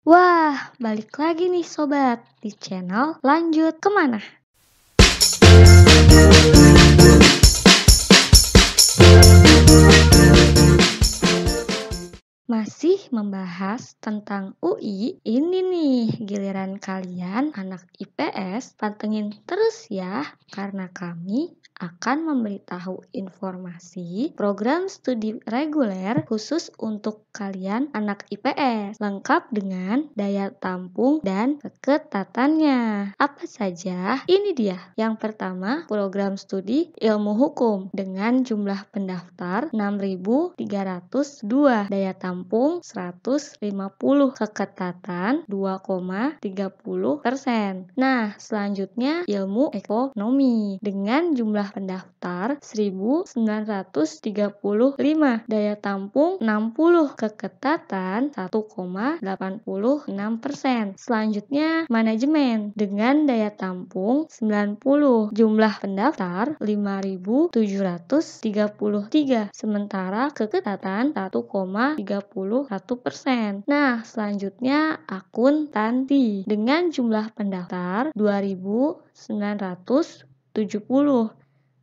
Wah, balik lagi nih sobat di channel Lanjut Kemana? Masih membahas tentang UI, ini nih giliran kalian anak IPS, pantengin terus ya, karena kami akan memberitahu informasi program studi reguler khusus untuk kalian anak IPS, lengkap dengan daya tampung dan keketatannya. Apa saja? Ini dia. Yang pertama, program studi ilmu hukum dengan jumlah pendaftar 6.302, daya tampung 150, keketatan 2,30%. Nah, selanjutnya ilmu ekonomi dengan jumlah pendaftar 1.935, daya tampung 60, keketatan 1,86%. Selanjutnya manajemen dengan daya tampung 90, jumlah pendaftar 5.733, sementara keketatan 1,31%. Nah, selanjutnya akuntansi dengan jumlah pendaftar 2.970,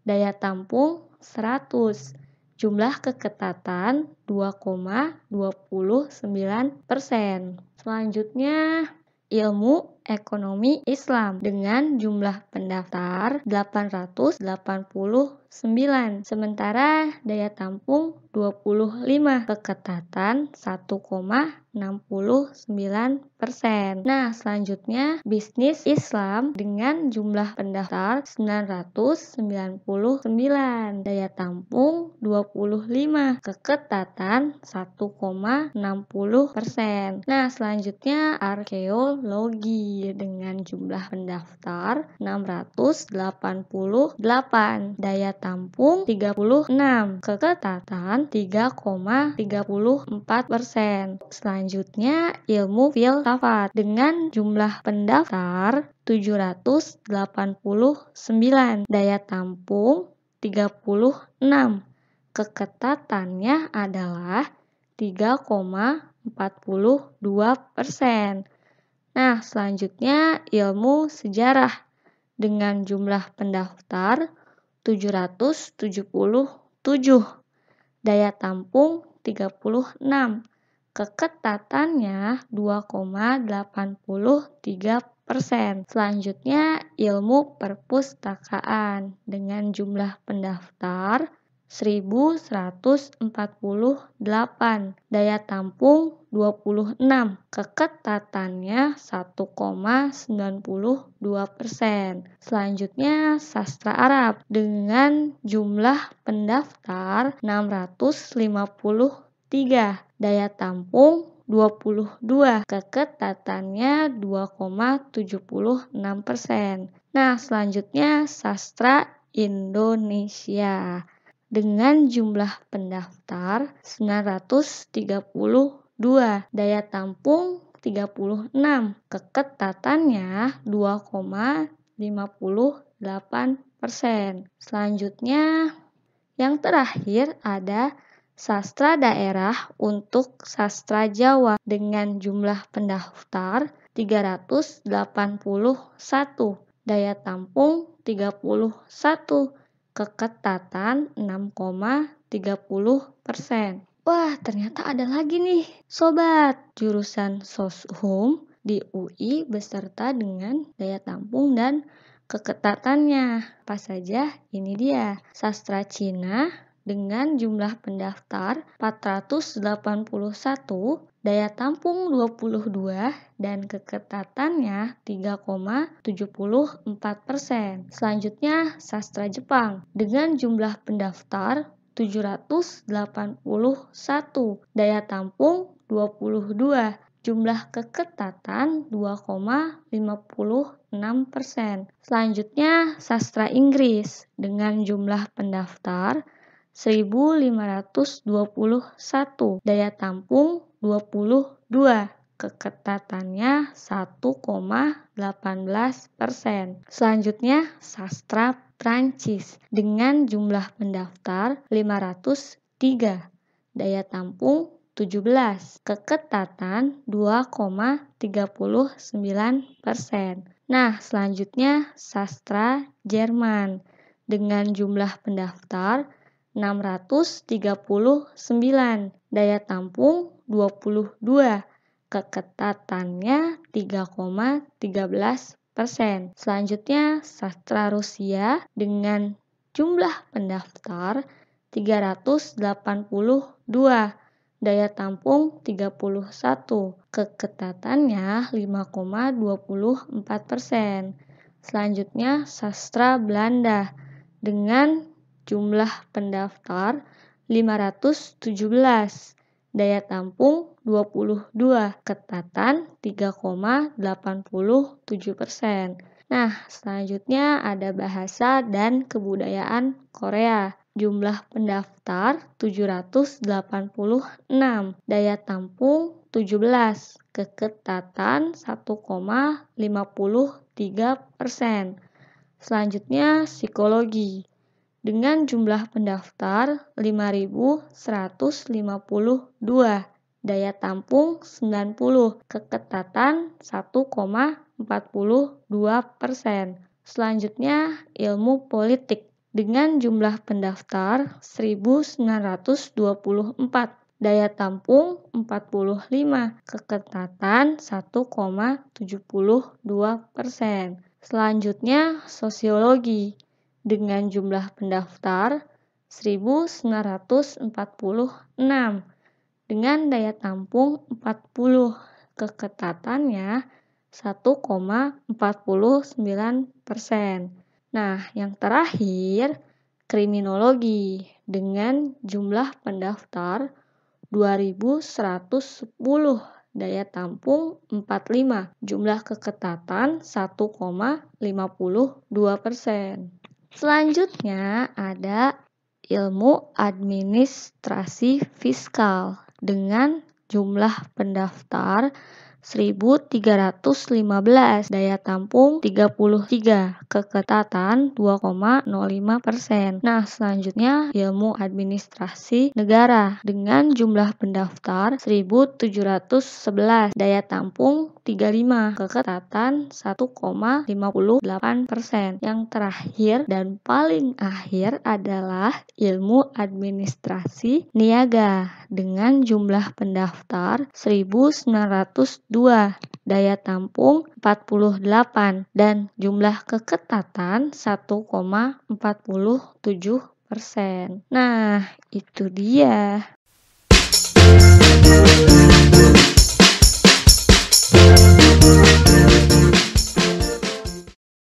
daya tampung 100, jumlah keketatan 2,29%. Selanjutnya ilmu ekonomi Islam dengan jumlah pendaftar 889, sementara daya tampung 25, keketatan 1,69%. Nah, selanjutnya bisnis Islam dengan jumlah pendaftar 999, daya tampung 25, keketatan 1,60%. Nah, selanjutnya arkeologi dengan jumlah pendaftar 688, daya tampung 36, keketatan 3,34%. Selanjutnya ilmu filsafat dengan jumlah pendaftar 789, daya tampung 36, keketatannya adalah 3,42%. Nah, selanjutnya ilmu sejarah dengan jumlah pendaftar 777, daya tampung 36, keketatannya 2,83%. Selanjutnya ilmu perpustakaan dengan jumlah pendaftar 1.148, daya tampung 26, keketatannya 1,92%. Selanjutnya sastra Arab dengan jumlah pendaftar 653, daya tampung 22, keketatannya 2,76%. Nah, selanjutnya sastra Indonesia dengan jumlah pendaftar 932, daya tampung 36, keketatannya 2,58%. Selanjutnya yang terakhir ada sastra daerah untuk sastra Jawa dengan jumlah pendaftar 381, daya tampung 31, keketatan 6,30%. Wah, ternyata ada lagi nih sobat, jurusan Soshum di UI beserta dengan daya tampung dan keketatannya. Apa saja? Ini dia. Sastra Cina dengan jumlah pendaftar 481, daya tampung 22, dan keketatannya 3,74%. Selanjutnya sastra Jepang dengan jumlah pendaftar 781, daya tampung 22, jumlah keketatan 2,56%. Selanjutnya sastra Inggris dengan jumlah pendaftar 1.521, daya tampung 22, keketatannya 1,18%. Selanjutnya sastra Prancis dengan jumlah pendaftar 503, daya tampung keketatan 2,39%. Nah, selanjutnya sastra Jerman dengan jumlah pendaftar 639, daya tampung 22, keketatannya 3,13%. Selanjutnya sastra Rusia dengan jumlah pendaftar 382, daya tampung 31, keketatannya 5,24%. Selanjutnya sastra Belanda dengan jumlah pendaftar 517, daya tampung 22, keketatan 3,87%. Nah, selanjutnya ada bahasa dan kebudayaan Korea. Jumlah pendaftar 786, daya tampung 17, keketatan 1,53%. Selanjutnya psikologi dengan jumlah pendaftar 5.152, daya tampung 90, keketatan 1,42%. Selanjutnya ilmu politik dengan jumlah pendaftar 1.924, daya tampung 45, keketatan 1,72%. Selanjutnya sosiologi dengan jumlah pendaftar 1.946 dengan daya tampung 40, keketatannya 1,49%. Nah, yang terakhir kriminologi dengan jumlah pendaftar 2.110, daya tampung 45, jumlah keketatan 1,52%. Selanjutnya ada ilmu administrasi fiskal dengan jumlah pendaftar 1.315, daya tampung 33, keketatan 2,05%. Nah, selanjutnya ilmu administrasi negara dengan jumlah pendaftar 1.711, daya tampung 35, keketatan 1,58%. Yang terakhir dan paling akhir adalah ilmu administrasi niaga dengan jumlah pendaftar 1.902, daya tampung 48, dan jumlah keketatan 1,47%. Nah, itu dia.